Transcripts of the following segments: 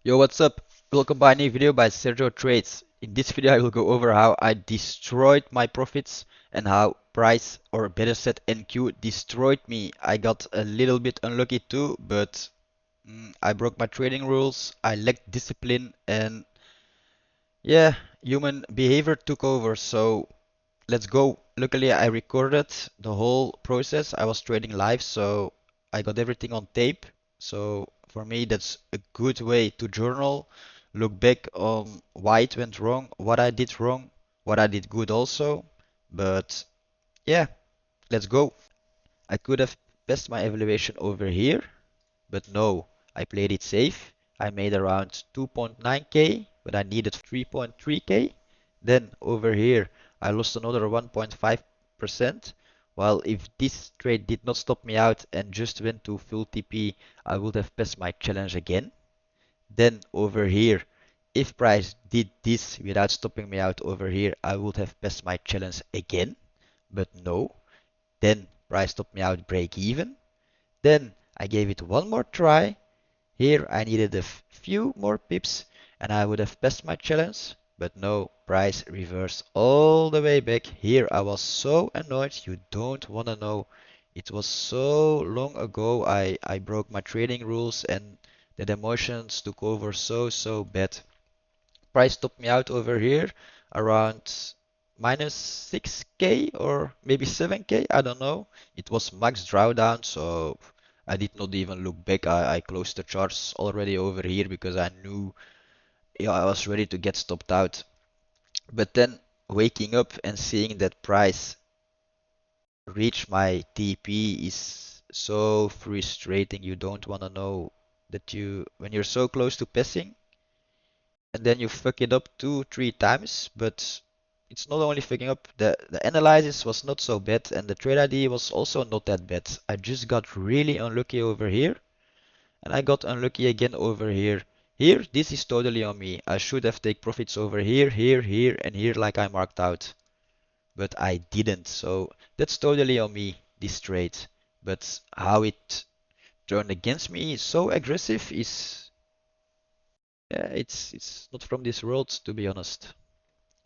Yo, what's up? Welcome by a new video by Sergio Trades. In this video, I will go over how I destroyed my profits and how price, or better said, NQ destroyed me. I got a little bit unlucky too, but I broke my trading rules. I lacked discipline, and yeah, human behavior took over. So let's go. Luckily, I recorded the whole process. I was trading live, so I got everything on tape. So for me, that's a good way to journal, look back on why it went wrong, what I did wrong, what I did good also. But yeah, let's go. I could have passed my evaluation over here, but no, I played it safe. I made around 2.9k, but I needed 3.3k. Then over here, I lost another 1.5%. While if this trade did not stop me out and just went to full TP, I would have passed my challenge again. Then over here, if price did this without stopping me out over here, I would have passed my challenge again. But no, then price stopped me out break even. Then I gave it one more try. Here I needed a few more pips and I would have passed my challenge, but no, price reversed all the way back. Here I was so annoyed, you don't wanna know. It was so long ago I broke my trading rules and the emotions took over so bad. Price topped me out over here around minus 6k or maybe 7k, I don't know. It was max drawdown, so I did not even look back. I closed the charts already over here because I knew, yeah, I was ready to get stopped out. But then waking up and seeing that price reach my TP is so frustrating. You don't want to know that when you're so close to passing, and then you fuck it up two, three times, but it's not only fucking up, the analysis was not so bad, and the trade ID was also not that bad. I just got really unlucky over here, and I got unlucky again over here. Here, this is totally on me. I should have taken profits over here, here, and here like I marked out. But I didn't, so that's totally on me, this trade. But how it turned against me so aggressive is, yeah, it's not from this world, to be honest.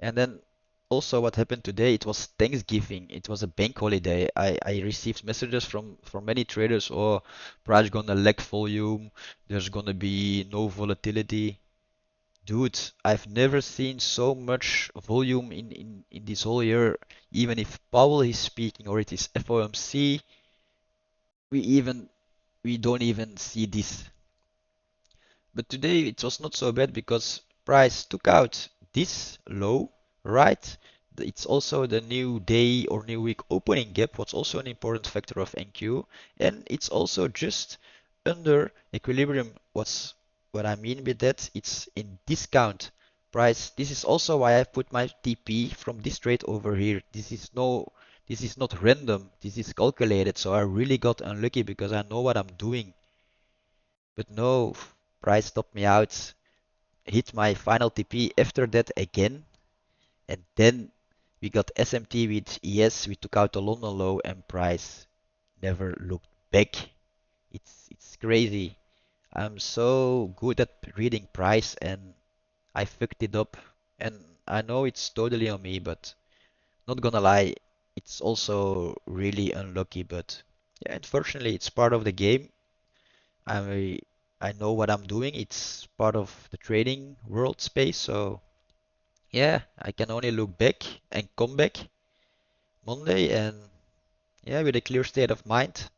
And then also what happened today, it was Thanksgiving. It was a bank holiday. I received messages from many traders, oh, price gonna lack volume, there's gonna be no volatility. Dude, I've never seen so much volume in this whole year. Even if Powell is speaking or it is FOMC, we even we don't even see this. But today it was not so bad because price took out this low, right? It's also the new day or new week opening gap, what's also an important factor of NQ, and it's also just under equilibrium. What I mean with that? It's in discount price. This is also why I put my TP from this trade over here. This is not random. This is calculated. So I really got unlucky because I know what I'm doing. But no, price stopped me out, hit my final TP after that again, and then we got SMT with ES, we took out the London low and price never looked back. It's crazy. I'm so good at reading price and I fucked it up. And I know it's totally on me, but not gonna lie, it's also really unlucky. But yeah, unfortunately, it's part of the game. I I know what I'm doing. It's part of the trading world space. So yeah, I can only look back and come back Monday and yeah, with a clear state of mind.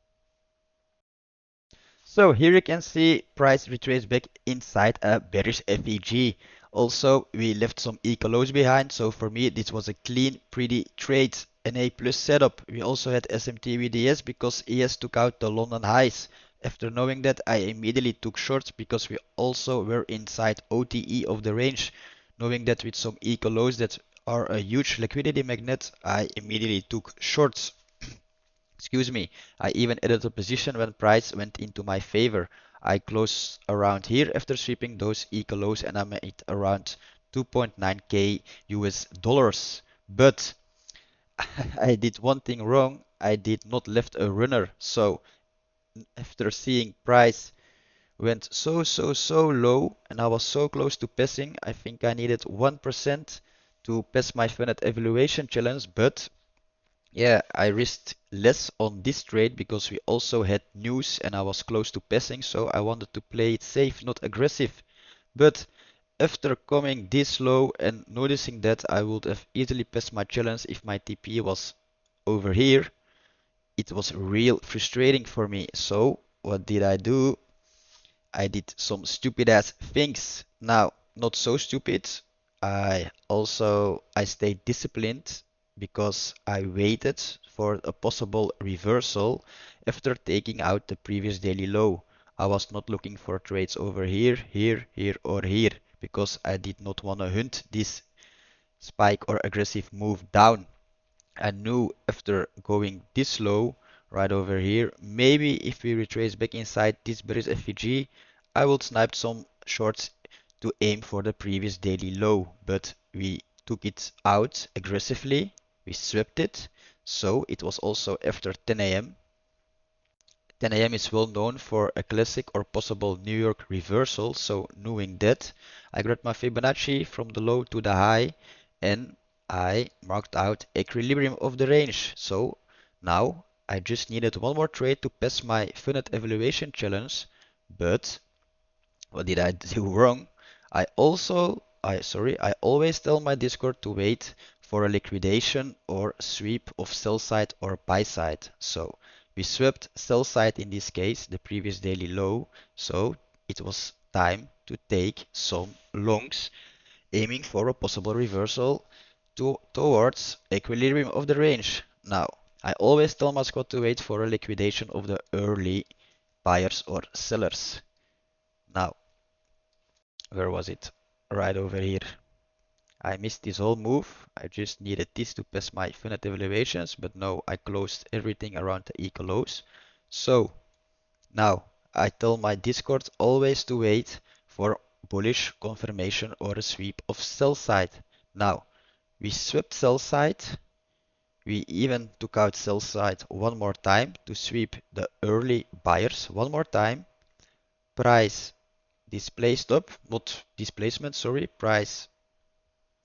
So here you can see price retrace back inside a bearish FEG. Also, we left some eco lows behind. So for me, this was a clean, pretty trade. An A plus setup. We also had SMT with ES because ES took out the London highs. After knowing that, I immediately took shorts because we also were inside OTE of the range. Knowing that with some eco lows that are a huge liquidity magnet, I immediately took shorts. Excuse me, I even added a position when price went into my favor. I closed around here after sweeping those eco lows and I made around 2.9k US dollars. But I did one thing wrong. I did not left a runner. So after seeing price went so low, and I was so close to passing. I think I needed 1% to pass my funded evaluation challenge, but yeah, I risked less on this trade because we also had news and I was close to passing, so I wanted to play it safe, not aggressive. But after coming this low and noticing that I would have easily passed my challenge if my TP was over here, it was real frustrating for me. So what did I do? I did some stupid ass things. Now, not so stupid. I stayed disciplined because I waited for a possible reversal after taking out the previous daily low. I was not looking for trades over here, here, or here because I did not want to hunt this spike or aggressive move down. I knew after going this low right over here, maybe if we retrace back inside this bearish FVG, I will snipe some shorts to aim for the previous daily low, but we took it out aggressively, we swept it, so it was also after 10 a.m. 10 a.m. is well known for a classic or possible New York reversal, so knowing that, I grabbed my Fibonacci from the low to the high and I marked out equilibrium of the range. So now I just needed one more trade to pass my funded evaluation challenge, but what did I do wrong? I always tell my Discord to wait for a liquidation or sweep of sell side or buy side. So we swept sell side in this case, the previous daily low. So it was time to take some longs, aiming for a possible reversal towards equilibrium of the range. Now, I always tell my squad to wait for a liquidation of the early buyers or sellers. Now, where was it? Right over here. I missed this whole move. I just needed this to pass my funded evaluations, but no, I closed everything around the equal lows. So now I tell my Discord always to wait for bullish confirmation or a sweep of sell side. Now we swept sell side. We even took out sell side one more time to sweep the early buyers one more time. Price displaced up, not displacement, sorry, price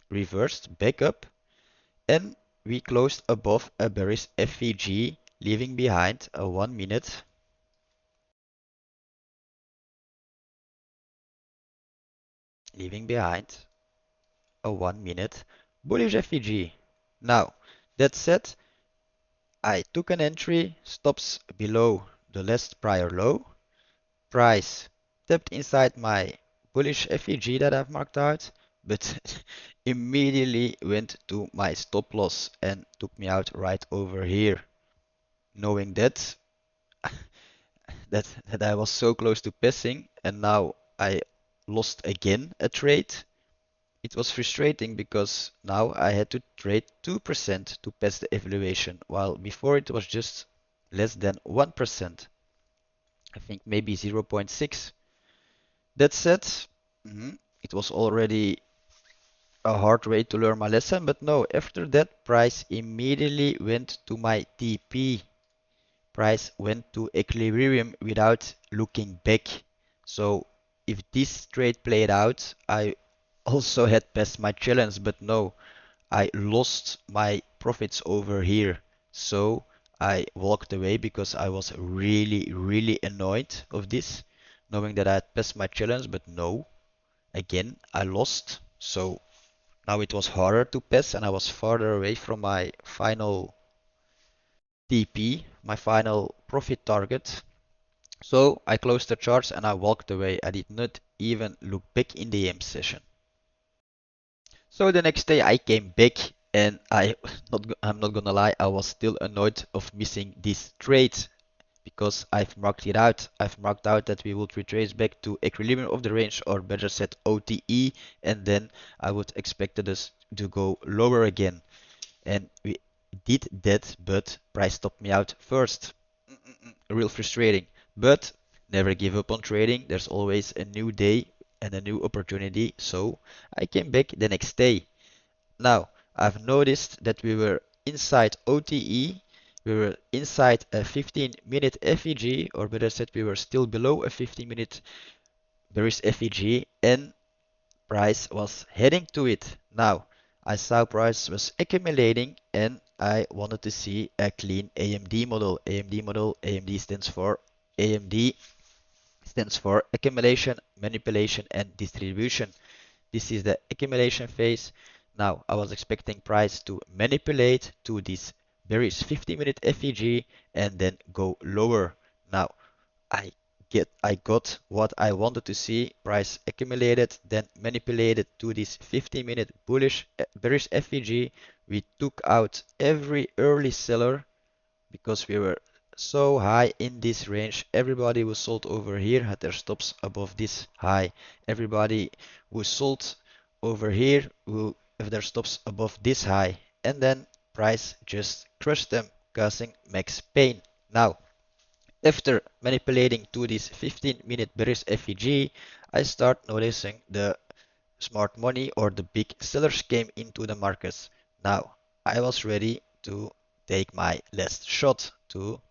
reversed back up, and we closed above a bearish FVG, leaving behind a 1 minute leaving behind a 1 minute bullish FVG. Now, that said, I took an entry, stops below the last prior low, price tapped inside my bullish FEG that I've marked out, but immediately went to my stop loss and took me out right over here, knowing that that I was so close to passing, and now I lost again a trade. It was frustrating because now I had to trade 2% to pass the evaluation, while before it was just less than 1%. I think maybe 0.6. That said, it was already a hard way to learn my lesson, but no, after that price immediately went to my TP. Price went to equilibrium without looking back. So if this trade played out, I also had passed my challenge, but no, I lost my profits over here. So I walked away because I was really annoyed of this, knowing that I had passed my challenge, but no, again, I lost. So now it was harder to pass and I was farther away from my final TP, my final profit target. So I closed the charts and I walked away. I did not even look back in the AM session. So the next day I came back and I'm not gonna lie, I was still annoyed of missing this trade because I've marked it out. I've marked out that we would retrace back to equilibrium of the range, or better said OTE, and then I would expect us to go lower again. And we did that, but price stopped me out first. Real frustrating. But never give up on trading. There's always a new day and a new opportunity. So I came back the next day. Now, I've noticed that we were inside OTE. We were inside a 15-minute FEG, or better said, we were still below a 15-minute bearish FEG, and price was heading to it. Now, I saw price was accumulating, and I wanted to see a clean AMD model. AMD stands for accumulation, manipulation, and distribution. This is the accumulation phase. Now, I was expecting price to manipulate to this bearish 50-minute FEG and then go lower. Now, I got what I wanted to see. Price accumulated, then manipulated to this 50-minute bullish bearish FEG. We took out every early seller because we were so high in this range. Everybody who sold over here had their stops above this high. Everybody who sold over here will have their stops above this high. And then price just crushed them, causing max pain. Now, after manipulating to this 15-minute bearish FEG, I start noticing the smart money or the big sellers came into the markets. Now, I was ready to take my last shot to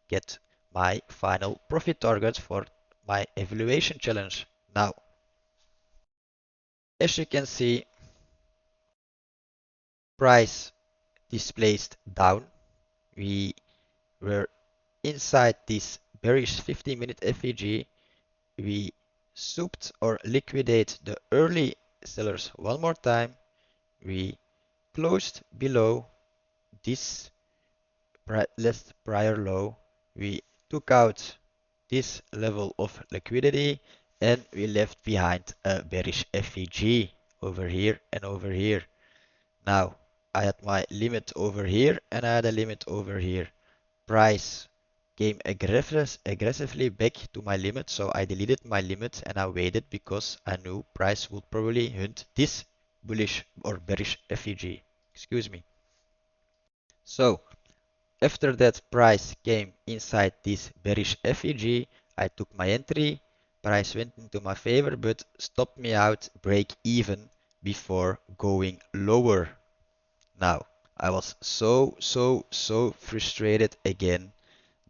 get my final profit target for my evaluation challenge. Now, as you can see, price displaced down. We were inside this bearish 50-minute FEG. We souped or liquidate the early sellers one more time. We closed below this last prior low. We took out this level of liquidity and we left behind a bearish FEG over here and over here. Now, I had my limit over here and I had a limit over here. Price came aggressively back to my limit, so I deleted my limit and I waited because I knew price would probably hunt this bullish or bearish FEG. Excuse me. So, after that price came inside this bearish FEG, I took my entry, price went into my favor but stopped me out break even before going lower. Now, I was so frustrated again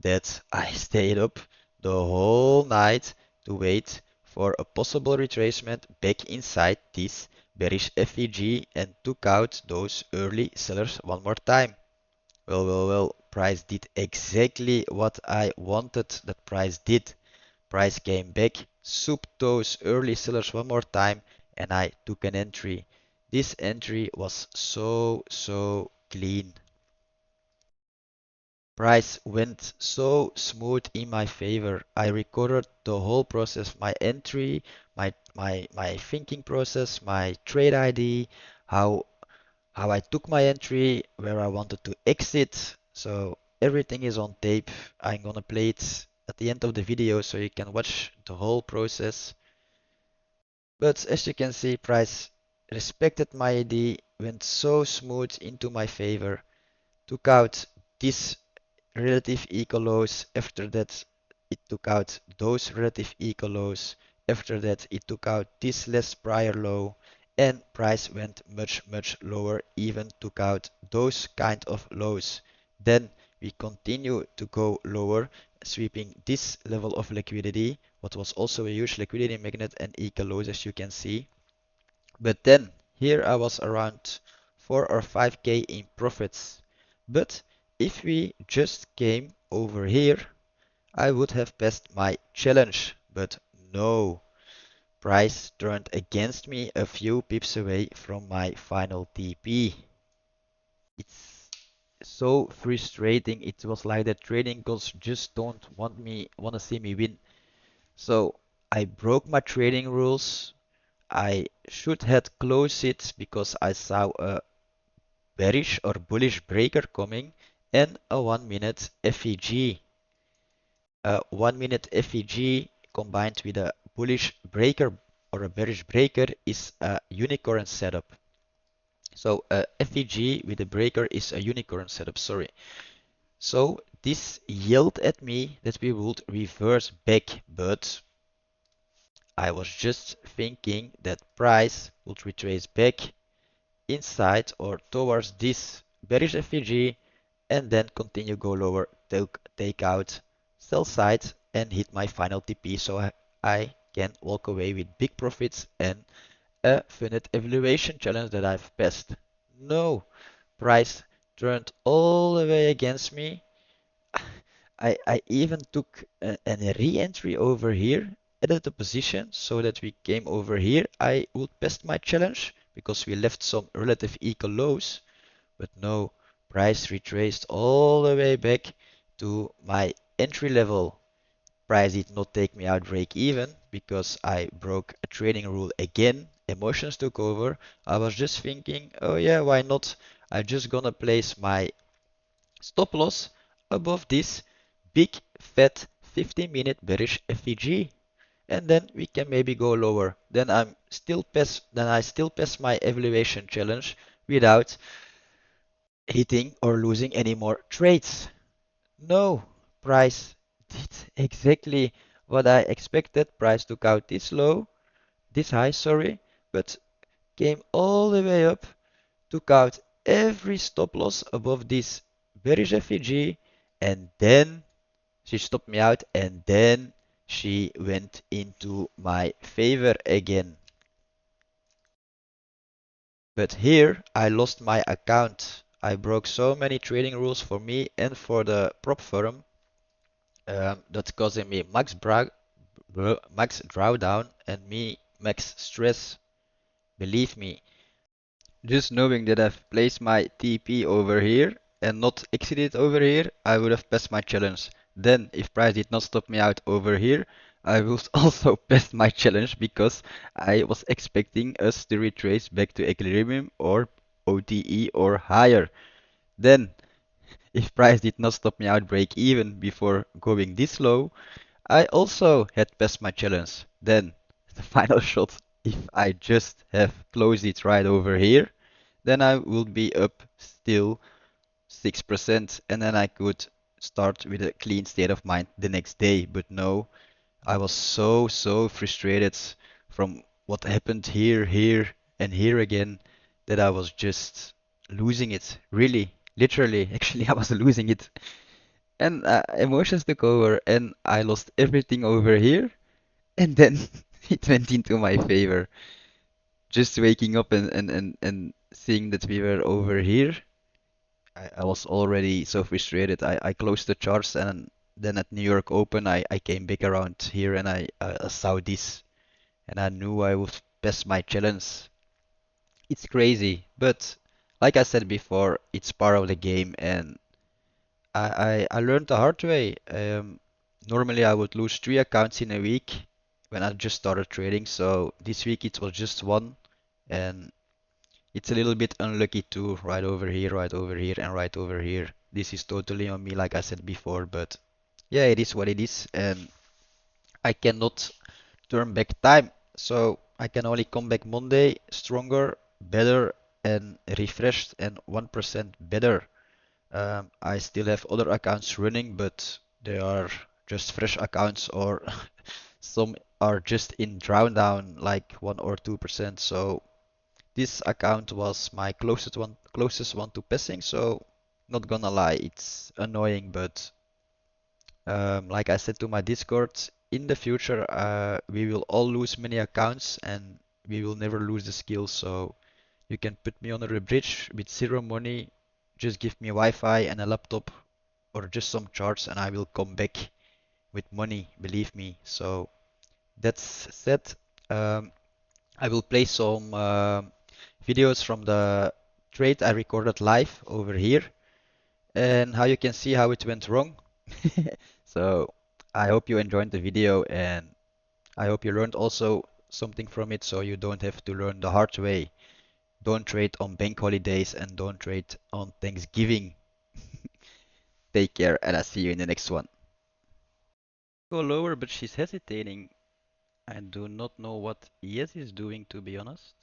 that I stayed up the whole night to wait for a possible retracement back inside this bearish FEG and took out those early sellers one more time. Well, price did exactly what I wanted that price did. Price came back, souped those early sellers one more time, and I took an entry. This entry was so clean. Price went so smooth in my favor. I recorded the whole process, my entry, my thinking process, my trade ID, how I took my entry, where I wanted to exit. So everything is on tape. I'm gonna play it at the end of the video so you can watch the whole process. But as you can see, price respected my ID, went so smooth into my favor, took out this relative equal lows. After that, it took out those relative equal lows. After that, it took out this last prior low, and price went much lower, even took out those kind of lows. Then we continue to go lower, sweeping this level of liquidity, what was also a huge liquidity magnet and equal lows as you can see. But then here I was around 4 or 5k in profits. But if we just came over here, I would have passed my challenge. But no, price turned against me a few pips away from my final TP. It's so frustrating. It was like that trading gods just don't want to see me win. So I broke my trading rules. I should have closed it because I saw a bearish or bullish breaker coming and a 1-minute FEG. A 1-minute FEG combined with a bullish breaker or a bearish breaker is a unicorn setup. So a FEG with a breaker is a unicorn setup, sorry. So this yelled at me that we would reverse back, but I was just thinking that price would retrace back inside or towards this bearish FEG and then continue go lower, take out sell side and hit my final TP so I can walk away with big profits and a funded evaluation challenge that I've passed. No, price turned all the way against me. I even took a re-entry over here, added a position so that we came over here. I would pass my challenge because we left some relative equal lows, but no, price retraced all the way back to my entry level. Price did not take me out break even because I broke a trading rule again. Emotions took over. I was just thinking, oh yeah, why not? I just gonna place my stop loss above this big fat 15-minute bearish FVG, and then we can maybe go lower. Then I still pass my evaluation challenge without hitting or losing any more trades. No, price did exactly what I expected. Price took out this high, sorry, but came all the way up, took out every stop loss above this bearish FEG, and then she stopped me out, and then she went into my favor again. But here I lost my account. I broke so many trading rules for me and for the prop firm, that's causing me max drawdown and me max stress. Believe me, just knowing that I've placed my TP over here and not exited over here, I would have passed my challenge. Then, if price did not stop me out over here, I would also pass my challenge because I was expecting us to retrace back to equilibrium or OTE or higher. Then, if price did not stop me out break even before going this low, I also had passed my challenge. Then, the final shot, if I just have closed it right over here, then I would be up still 6% and then I could start with a clean state of mind the next day. But no, I was so frustrated from what happened here, and here again that I was just losing it. Really, literally, actually, I was losing it. And emotions took over and I lost everything over here. And then it went into my favor. Just waking up and seeing that we were over here, I was already so frustrated. I closed the charts and then at New York Open, I came back around here and I saw this and I knew I would pass my challenge. It's crazy, but like I said before, it's part of the game and I learned the hard way. Normally I would lose 3 accounts in a week when I just started trading, so this week it was just one. And it's a little bit unlucky too, right over here, and right over here. This is totally on me, like I said before, but yeah, it is what it is, and I cannot turn back time. So I can only come back Monday stronger, better, and refreshed, and 1% better. I still have other accounts running, but they are just fresh accounts, or some are just in drawdown, like 1 or 2%. So this account was my closest one to passing, so not gonna lie, it's annoying, but like I said to my Discord, in the future we will all lose many accounts and we will never lose the skill, so you can put me under a bridge with zero money, just give me Wi-Fi and a laptop or just some charts and I will come back with money, believe me. So that's said. Um, I will play some videos from the trade I recorded live over here and how you can see how it went wrong. So I hope you enjoyed the video and I hope you learned also something from it so you don't have to learn the hard way. Don't trade on bank holidays and don't trade on Thanksgiving. Take care and I'll see you in the next one. Go lower, but she's hesitating. I do not know what Yes is doing, to be honest.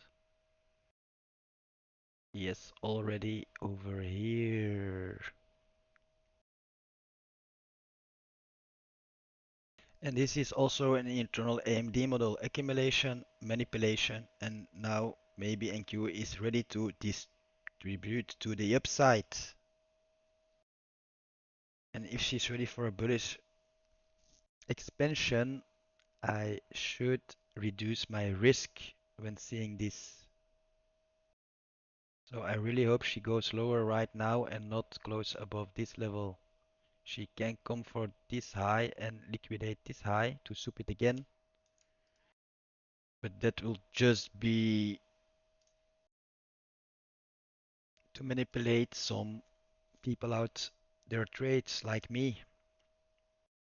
Yes, already over here. And this is also an internal AMD model accumulation, manipulation, and now maybe NQ is ready to distribute to the upside. And if she's ready for a bullish expansion, I should reduce my risk when seeing this. So I really hope she goes lower right now and not close above this level. She can come for this high and liquidate this high to soup it again. But that will just be to manipulate some people out their trades like me.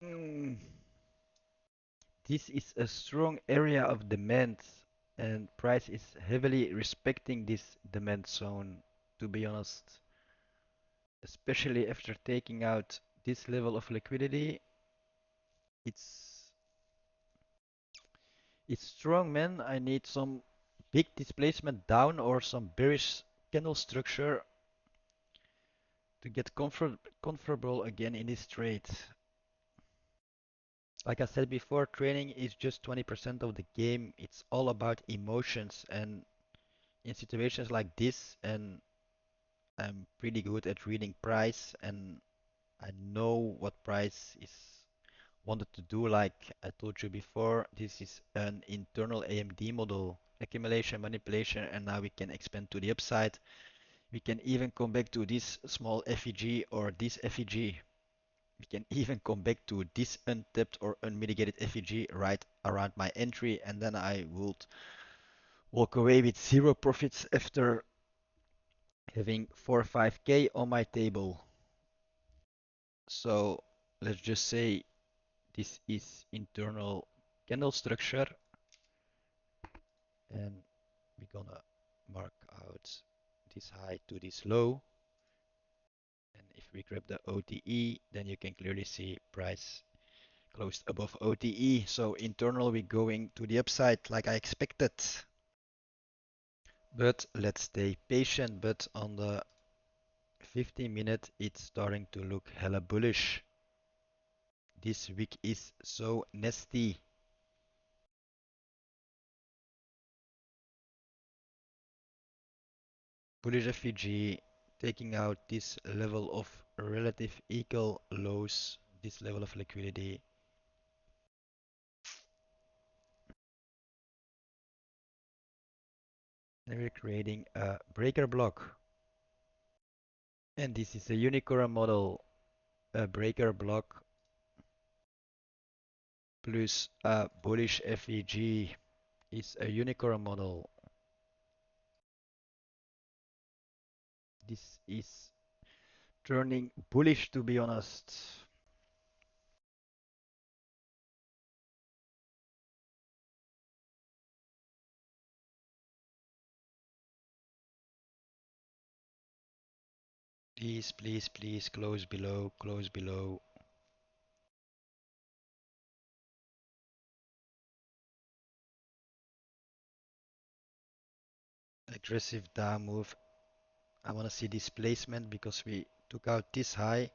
Mm. This is a strong area of demand, and price is heavily respecting this demand zone, to be honest. Especially after taking out this level of liquidity, it's it's strong, man. I need some big displacement down or some bearish candle structure to get comfortable again in this trade. Like I said before, trading is just 20% of the game. It's all about emotions, and in situations like this, and I'm pretty good at reading price, and I know what price is wanted to do. Like I told you before, this is an internal AMD model, accumulation, manipulation, and now we can expand to the upside. We can even come back to this small FEG or this FEG. We can even come back to this untapped or unmitigated FEG right around my entry, and then I would walk away with zero profits after having 4 or 5k on my table. So let's just say this is internal candle structure, and we're gonna mark out this high to this low. And if we grab the OTE, then you can clearly see price closed above OTE. So internal, we're going to the upside like I expected. But let's stay patient. But on the 15-minute, it's starting to look hella bullish. This week is so nasty. Bullish FVG taking out this level of relative equal lows, this level of liquidity. And we're creating a breaker block. And this is a unicorn model, a breaker block plus a bullish FVG is a unicorn model. This is turning bullish, to be honest. Please, please, please close below, close below. Aggressive down move. I want to see displacement because we took out this high,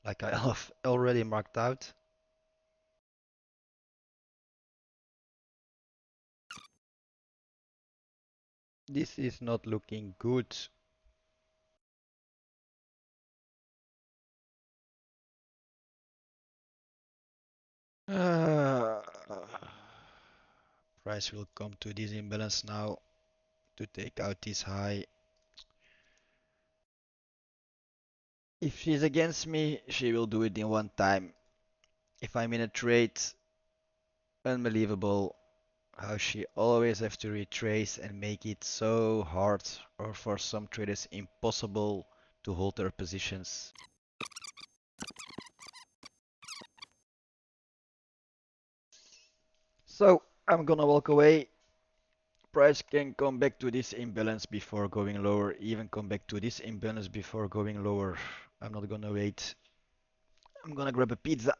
like I have already marked out. This is not looking good. Uh, Price will come to this imbalance now to take out this high. If she's against me, she will do it in one time. If I'm in a trade, unbelievable how she always have to retrace and make it so hard, or for some traders impossible to hold their positions. So I'm gonna walk away. Price can come back to this imbalance before going lower, even come back to this imbalance before going lower. I'm not gonna wait. I'm gonna grab a pizza.